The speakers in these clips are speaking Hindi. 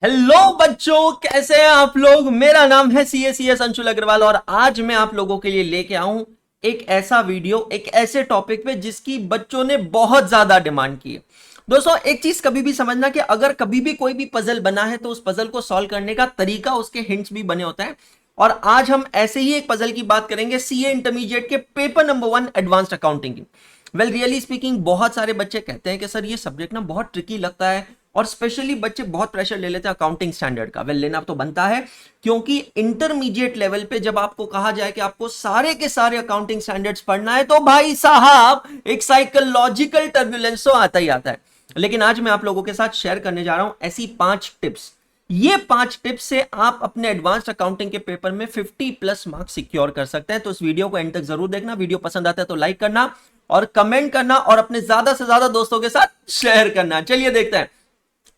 हेलो बच्चों, कैसे हैं आप लोग। मेरा नाम है सीएस अंशुल अग्रवाल और आज मैं आप लोगों के लिए लेके आऊं एक ऐसा वीडियो, एक ऐसे टॉपिक पे जिसकी बच्चों ने बहुत ज्यादा डिमांड की है। दोस्तों, एक चीज कभी भी समझना कि अगर कभी भी कोई भी पजल बना है तो उस पजल को सॉल्व करने का तरीका, उसके हिंट्स भी बने होते हैं। और आज हम ऐसे ही एक पजल की बात करेंगे, सीए इंटरमीडिएट के पेपर नंबर 1 एडवांस्ड अकाउंटिंग की। वेल, रियली स्पीकिंग, बहुत सारे बच्चे कहते हैं कि सर ये सब्जेक्ट ना बहुत ट्रिकी लगता है और स्पेशली बच्चे बहुत प्रेशर ले लेते हैं अकाउंटिंग स्टैंडर्ड का। वेल, लेना तो बनता है, क्योंकि इंटरमीडिएट लेवल पे जब आपको कहा जाए कि आपको सारे के सारे अकाउंटिंग स्टैंडर्ड्स पढ़ना है तो भाई साहब एक साइकोलॉजिकल टर्बुलेंस तो आता ही आता है। लेकिन आज मैं आप लोगों के साथ शेयर करने जा रहा हूं ऐसी 5 टिप्स। ये 5 टिप्स से आप अपने एडवांस्ड अकाउंटिंग के पेपर में 50+ मार्क्स सिक्योर कर सकते हैं। तो इस वीडियो को एंड तक जरूर देखना। वीडियो पसंद आता है तो लाइक करना और कमेंट करना और अपने ज्यादा से ज्यादा दोस्तों के साथ शेयर करना। चलिए देखते हैं।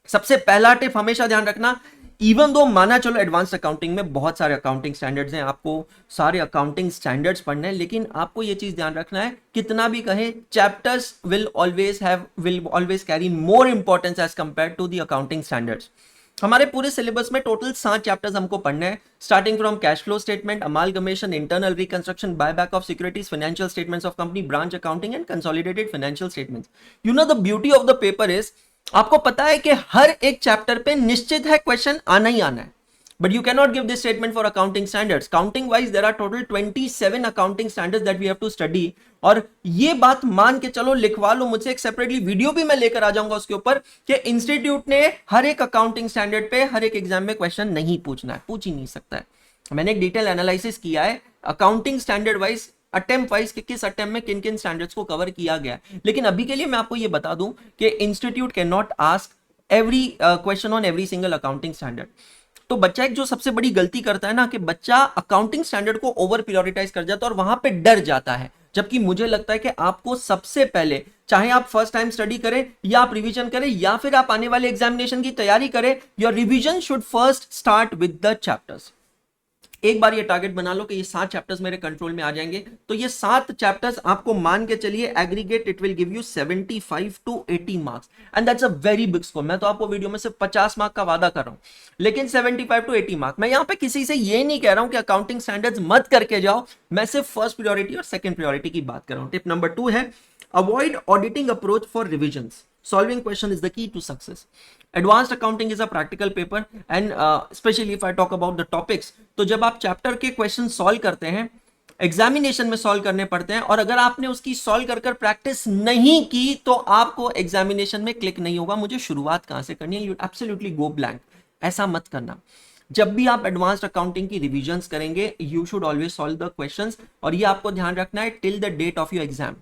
सबसे पहला टिप हमेशा ध्यान रखना, इवन दो माना चलो एडवांस अकाउंटिंग में बहुत सारे अकाउंटिंग स्टैंडर्ड्स हैं, आपको सारे अकाउंटिंग स्टैंडर्ड्स पढ़ने हैं, लेकिन आपको ये चीज ध्यान रखना है कितना भी कहे chapters will always carry more importance as compared to the accounting standards. हमारे पूरे सिलेबस में टोटल 7 चैप्टर्स हमको पढ़ने हैं, starting from cash flow statement, amalgamation, internal reconstruction, buyback of securities, financial statements of company, branch accounting and consolidated financial statements. You know the beauty of the paper is, आपको पता है कि हर एक चैप्टर पे निश्चित है क्वेश्चन आना ही आना है। But you cannot give this statement for accounting standards. Counting wise there are total 27 accounting standards that we have to study. और ये बात मान के चलो, लिखवा लो मुझसे, एक सेपरेटली वीडियो भी मैं लेकर आ जाऊंगा उसके ऊपर कि इंस्टीट्यूट ने हर एक अकाउंटिंग स्टैंडर्ड पे हर एक एग्जाम में क्वेश्चन नहीं पूछना है, पूछ ही नहीं सकता है। मैंने एक डिटेल एनालिसिस किया है accounting standard wise, attempt wise कि किस अटेम्प्ट में किन किन स्टैंडर्ड्स को कवर किया गया है। लेकिन अभी के लिए मैं आपको ये बता दूं कि institute can not ask every question on every single accounting standard. तो बच्चा एक जो सबसे बड़ी गलती करता है ना, कि बच्चा अकाउंटिंग स्टैंडर्ड को ओवर प्रायोरिटाइज कर जाता है और वहां पे डर जाता है। जबकि मुझे लगता है कि आपको सबसे पहले, चाहे आप फर्स्ट टाइम स्टडी करें या आप रिवीजन करें या फिर आप आने वाले एग्जामिनेशन की तैयारी करें, your revision should first start with the chapters. एक बार ये टारगेट बना लो कि ये 7 चैप्टर्स मेरे कंट्रोल में आ जाएंगे, तो ये 7 चैप्टर्स आपको मान के चलिए aggregate it will give you 75 to 80 marks and that's a very big score. मैं तो आपको वीडियो में सिर्फ 50 मार्क का वादा कर रहा हूं, लेकिन 75 to 80 मार्क। मैं यहां पे किसी से ये नहीं कह रहा हूं कि अकाउंटिंग स्टैंडर्ड्स मत करके जाओ, मैं सिर्फ फर्स्ट प्रायोरिटी और सेकंड प्रायोरिटी की बात कर रहा हूं। टिप नंबर 2 है avoid auditing approach for revisions. Solving question is the key to success. Advanced accounting is a practical paper and especially if I talk about the topics, तो जब आप चैप्टर के क्वेश्चन सॉल्व करते हैं, एग्जामिनेशन में सॉल्व करने पड़ते हैं, और अगर आपने उसकी सॉल्व कर कर प्रैक्टिस नहीं की तो आपको एग्जामिनेशन में क्लिक नहीं होगा मुझे शुरुआत कहां से करनी है, यू एब्सोल्युटली गो ब्लैंक। ऐसा मत करना। जब भी आप एडवांस्ड अकाउंटिंग की रिविजन्स करेंगे, you should always solve the questions, और ये आपको ध्यान रखना है till the date of your exam.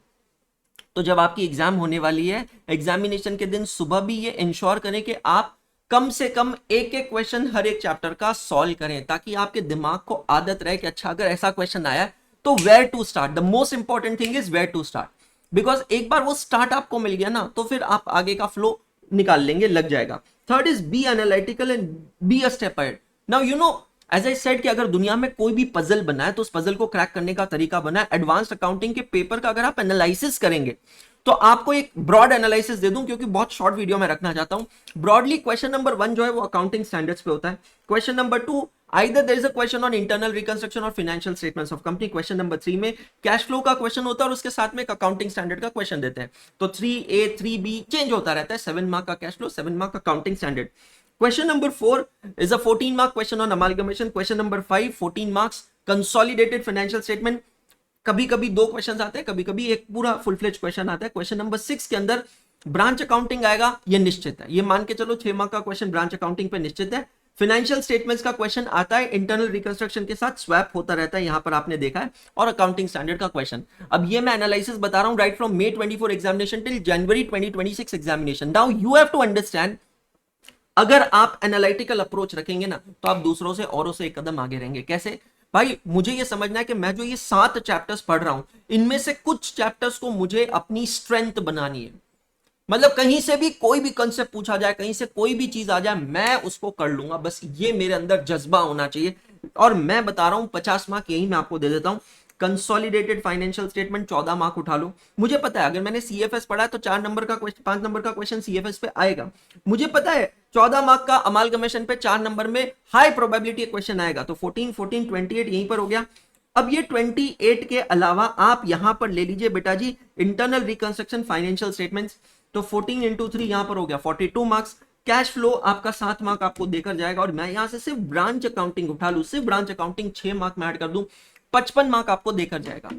तो जब आपकी एग्जाम होने वाली है, एग्जामिनेशन के दिन सुबह भी ये इंश्योर करें कि आप कम से कम एक एक क्वेश्चन हर एक चैप्टर का सॉल्व करें, ताकि आपके दिमाग को आदत रहे कि अच्छा अगर ऐसा क्वेश्चन आया है तो where to start. The most important thing is where to start, because एक बार वो स्टार्ट आपको मिल गया ना तो फिर आप आगे का फ्लो निकाल लेंगे, लग जाएगा। Third is be analytical and be a step ahead. Now you know, as I said कि अगर दुनिया में कोई भी पजल बना है तो उस पजल को क्रैक करने का तरीका बना है। एडवांस्ड अकाउंटिंग के पेपर का अगर आप एनालिसिस करेंगे तो आपको एक ब्रॉड एनालिसिस दे दूं, क्योंकि बहुत शॉर्ट वीडियो में रखना चाहता हूं। ब्रॉडली क्वेश्चन नंबर 1 जो है वो अकाउंटिंग स्टैंडर्ड्स पे होता है। Question number 2 either there is a question on internal reconstruction और financial statements of company. Question number 3 में कैश फ्लो का क्वेश्चन होता है और उसके साथ में एक अकाउंटिंग स्टैंडर्ड का क्वेश्चन देते हैं। तो 3A 3B चेंज होता रहता है। 7 मार्क का cash flow, 7 mark accounting standard. Question number 4 is a 14 mark question on amalgamation. Question number 5 14 marks consolidated financial statement. कभी कभी 2 क्वेश्चन आते हैं, कभी कभी एक पूरा फुल फ्लेज क्वेश्चन आता है। क्वेश्चन नंबर 6 के अंदर ब्रांच अकाउंटिंग आएगा, ये निश्चित है, ये मान के चलो 6 मार्क का क्वेश्चन ब्रांच अकाउंटिंग पे निश्चित है। फाइनेंशियल स्टेटमेंट्स का क्वेश्चन आता है, इंटरनल रिकंस्ट्रक्शन के साथ स्वैप होता रहता है, यहां पर आपने देखा है, और अकाउंटिंग स्टैंडर्ड का क्वेश्चन। अब ये मैं एनालिसिस बता रहा हूं right from May 24 examination till January 2026 examination. Now you have to understand, अगर आप एनालिटिकल अप्रोच रखेंगे ना तो आप दूसरों से औरों से एक कदम आगे रहेंगे। कैसे भाई, मुझे ये समझना है कि मैं जो ये 7 चैप्टर्स पढ़ रहा हूं, इनमें से कुछ चैप्टर्स को मुझे अपनी स्ट्रेंथ बनानी है। मतलब कहीं से भी कोई भी कंसेप्ट पूछा जाए, कहीं से कोई भी चीज आ जाए, मैं उसको कर लूंगा, बस ये मेरे अंदर जज्बा होना चाहिए। और मैं बता रहा हूं 50 मार्क यही मैं आपको दे देता हूं। कंसोलिडेटेड फाइनेंशियल स्टेटमेंट 14 मार्क उठा लो। मुझे पता है अगर मैंने सीएफएस पढ़ा है तो 4 नंबर का क्वेश्चन, 5 नंबर का क्वेश्चन सीएफएस पे आएगा। मुझे पता है 14 मार्क का अमालगमेशन पे 4 नंबर में हाई प्रोबेबिलिटी क्वेश्चन आएगा। तो 14 14 28 यहीं पर हो गया। अब ये 28 के अलावा आप यहां पर ले लीजिए बेटा जी इंटरनल रिकंस्ट्रक्शन फाइनेंशियल स्टेटमेंट्स। तो 14 इंटू 3 यहां पर हो गया 42 मार्क्स। कैश फ्लो आपका 7 मार्क आपको देकर जाएगा और मैं यहां से सिर्फ ब्रांच अकाउंटिंग उठा लूं, सिर्फ ब्रांच अकाउंटिंग 6 मार्क में ऐड कर दूं, 55 मार्क आपको देकर जाएगा।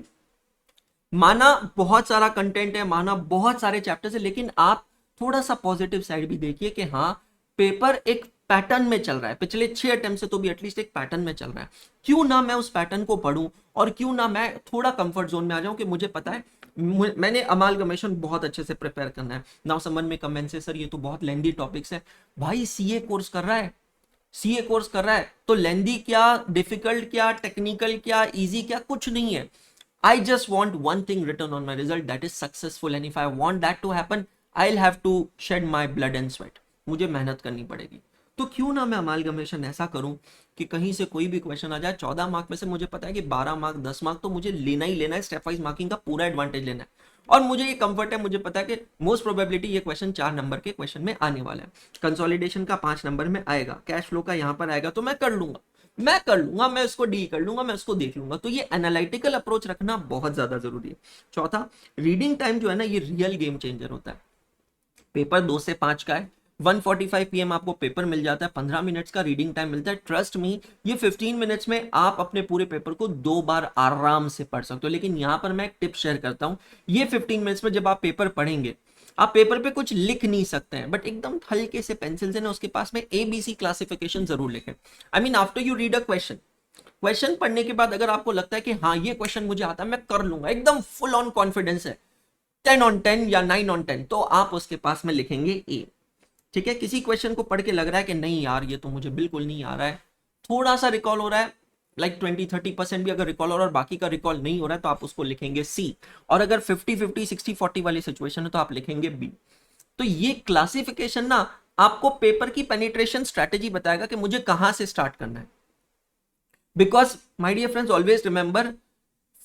माना बहुत सारा कंटेंट है, माना बहुत सारे चैप्टर्स है, लेकिन आप थोड़ा सा पॉजिटिव साइड भी देखिए कि हाँ पेपर एक पैटर्न में चल रहा है। पिछले 6 अटेम्प्ट से तो भी एटलीस्ट एक पैटर्न में चल रहा है। क्यों ना मैं उस पैटर्न को पढूं और क्यों ना मैं थोड़ा कंफर्ट जोन में आ जाऊं कि मुझे पता है मैंने अमालगमेशन बहुत अच्छे से प्रिपेयर करना है। नाउ समवन में कमेंट से सर ये तो बहुत लेंदी टॉपिक्स है। भाई सीए कोर्स कर रहा है, सीए कोर्स कर रहा है तो लेंदी क्या, डिफिकल्ट क्या, टेक्निकल क्या, इजी क्या, कुछ नहीं है। I just want one thing written on my result, that is successful, and if I want that to happen I'll have to shed my blood and sweat। मुझे मेहनत करनी पड़ेगी। तो क्यों ना मैं अमालगमेशन ऐसा करूं कि कहीं से कोई भी क्वेश्चन आ जाए, 14 मार्क में से मुझे पता है कि 12 मार्क 10 मार्क तो मुझे लेना ही लेना है, स्टेप वाइज मार्किंग का पूरा एडवांटेज लेना है। और मुझे ये कंफर्ट है, मुझे पता है कि मोस्ट प्रोबेबिलिटी ये क्वेश्चन 4 नंबर के क्वेश्चन में आने वाला है। कंसोलिडेशन का 5 नंबर में आएगा, कैश फ्लो का यहाँ पर आएगा, तो मैं कर लूंगा, मैं उसको डील कर लूंगा, मैं उसको देख लूंगा। तो ये एनालिटिकल अप्रोच रखना बहुत ज्यादा जरूरी है। चौथा, रीडिंग टाइम जो है ना ये रियल गेम चेंजर होता है। पेपर 2 से 5 का है, 1:45 PM आपको पेपर मिल जाता है, 15 मिनट्स का रीडिंग टाइम मिलता है। ट्रस्ट मी ये 15 मिनट्स में आप अपने पूरे पेपर को 2 बार आराम से पढ़ सकते हो। लेकिन यहां पर मैं एक टिप शेयर करता हूं, ये 15 मिनट्स में जब आप पेपर पढ़ेंगे, आप पेपर पे कुछ लिख नहीं सकते हैं, बट एकदम हल्के से पेंसिल से ना उसके पास में ABC क्लासिफिकेशन जरूर लिखें। I mean after you read a question पढ़ने के बाद अगर आपको लगता है कि हाँ ये क्वेश्चन मुझे आता है, मैं कर लूंगा, एकदम फुल ऑन कॉन्फिडेंस है, 10 on 10 या 9 on 10, तो आप उसके पास में लिखेंगे A। ठीक है, किसी क्वेश्चन को पढ़ के लग रहा है कि नहीं यार ये तो मुझे बिल्कुल नहीं आ रहा है, थोड़ा सा रिकॉल हो रहा है, लाइक 20-30% भी अगर रिकॉल हो रहा है और बाकी का रिकॉल नहीं हो रहा है, तो आप उसको लिखेंगे C। और अगर 50-50 60-40 वाली सिचुएशन है तो आप लिखेंगे B। तो ये क्लासिफिकेशन ना आपको पेपर की पेनिट्रेशन स्ट्रेटेजी बताएगा कि मुझे कहां से स्टार्ट करना है। Because my dear friends always remember,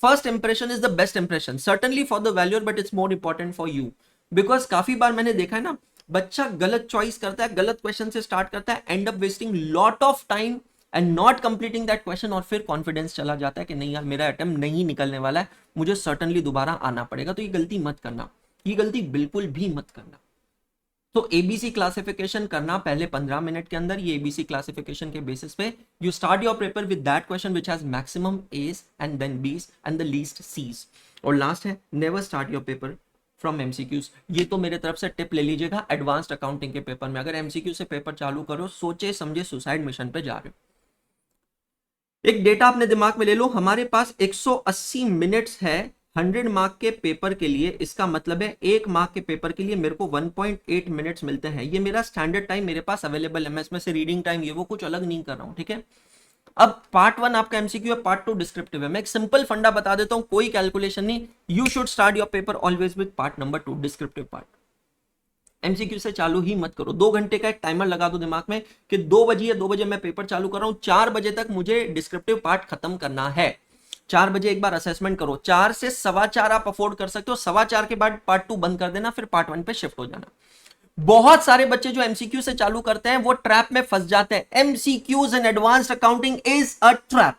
first impression is the best impression, certainly for the valuer but it's more important for you. Because काफी बार मैंने देखा है ना, बच्चा गलत चॉइस करता है, गलत क्वेश्चन से स्टार्ट करता है, and up wasting lot of time and not completing that question, और फिर कॉन्फिडेंस चला जाता है कि नहीं यार मेरा अटेम्प्ट नहीं निकलने वाला है, मुझे सर्टनली दोबारा आना पड़ेगा। तो ये गलती मत करना, ये गलती बिल्कुल भी मत करना। तो ABC क्लासिफिकेशन करना पहले 15 मिनट के अंदर, ये ABC क्लासिफिकेशन के बेसिस पे you start your paper with that question which has maximum A's and then B's and the least C's। और लास्ट है, never start your paper from MCQs। ये तो मेरे तरफ से टिप ले लीजिएगा, एडवांस्ड अकाउंटिंग के पेपर में अगर MCQ से पेपर चालू करो, सोचे समझे सुसाइड मिशन पे जा रहे हो। एक डेटा अपने दिमाग में ले लो, हमारे पास 180 मिनट्स है 100 मार्क के पेपर के लिए। इसका मतलब है 1 मार्क के पेपर के लिए मेरे को 1.8 मिनट्स मिलते हैं। ये मेरा स्टैंडर्ड टाइम मेरे पास अवेलेबल है, मैं इसमें से रीडिंग टाइम ये वो कुछ अलग नहीं कर रहा हूं। ठीक है, अब पार्ट 1 आपका MCQ है, पार्ट 2 डिस्क्रिप्टिव है। मैं एक सिंपल फंडा बता देता हूं, कोई कैलकुलेशन नहीं। You should start your paper always with part number 2 descriptive part. MCQ से चालू ही मत करो। 2 घंटे का एक टाइमर लगा दो दिमाग में कि 2 बजे या 2 बजे मैं पेपर चालू कर रहा हूं, 4 बजे तक मुझे डिस्क्रिप्टिव पार्ट खत्म करना है। 4 बजे एक बार असेसमेंट करो, 4 से 4:15 आप अफोर्ड कर सकते हो, 4:15 के बाद पार्ट 2 बंद कर देना, फिर पार्ट 1 पे शिफ्ट हो जाना। बहुत सारे बच्चे जो MCQ से चालू करते हैं वो ट्रैप में फंस जाते हैं। MCQs in advanced accounting is a trap,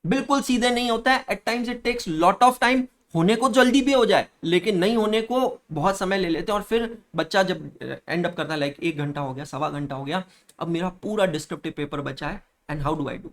बिल्कुल सीधे नहीं होता है। At times it takes lot of time, होने को जल्दी भी हो जाए लेकिन नहीं होने को बहुत समय ले लेते हैं। और फिर बच्चा जब एंड अप करता है लाइक 1 घंटा हो गया, 1.25 घंटा हो गया, अब मेरा पूरा डिस्क्रिप्टिव पेपर बचा है, and how do I do.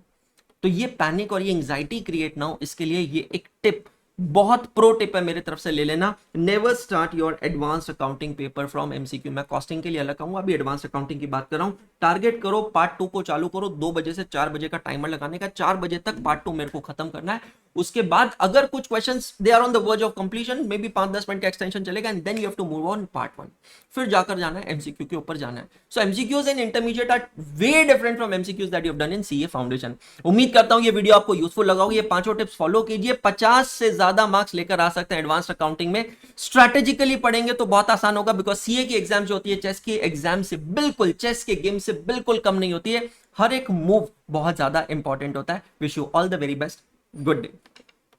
तो ये पैनिक और ये एंजाइटी क्रिएट ना हो, इसके लिए ये एक टिप, बहुत प्रो टिप है मेरे तरफ से ले लेना, never start your advanced accounting paper from MCQ। मैं कॉस्टिंग के लिए अलग कहूंगा, अभी एडवांस्ड अकाउंटिंग की बात कर रहा हूं। टारगेट करो पार्ट 2 को चालू करो, 2 बजे से 4 बजे का टाइमर लगाने का, 4 बजे तक पार्ट 2 मेरे को खत्म करना है। उसके बाद अगर कुछ questions they are on the verge of completion, may be 5-10 minute का एक्सटेंशन चलेगा, and then you have to move on part 1, फिर जाकर जाना है MCQ के ऊपर जाना है। So MCQs in intermediate are way different from MCQs that you have done in CA foundation. उम्मीद करता हूं ये वीडियो आपको यूजफुल लगा होगा। ये 5 टिप्स फॉलो कीजिए, 50 से ज्यादा मार्क्स लेकर आ सकते हैं एडवांस्ड अकाउंटिंग में। स्ट्रैटेजिकली पढ़ेंगे तो बहुत आसान होगा, बिकॉज CA की एग्जाम जो होती है चेस की एग्जाम से बिल्कुल, चेस के गेम से बिल्कुल कम नहीं होती है। हर एक मूव बहुत ज्यादा इंपॉर्टेंट होता है। Wish you all the very best, good day.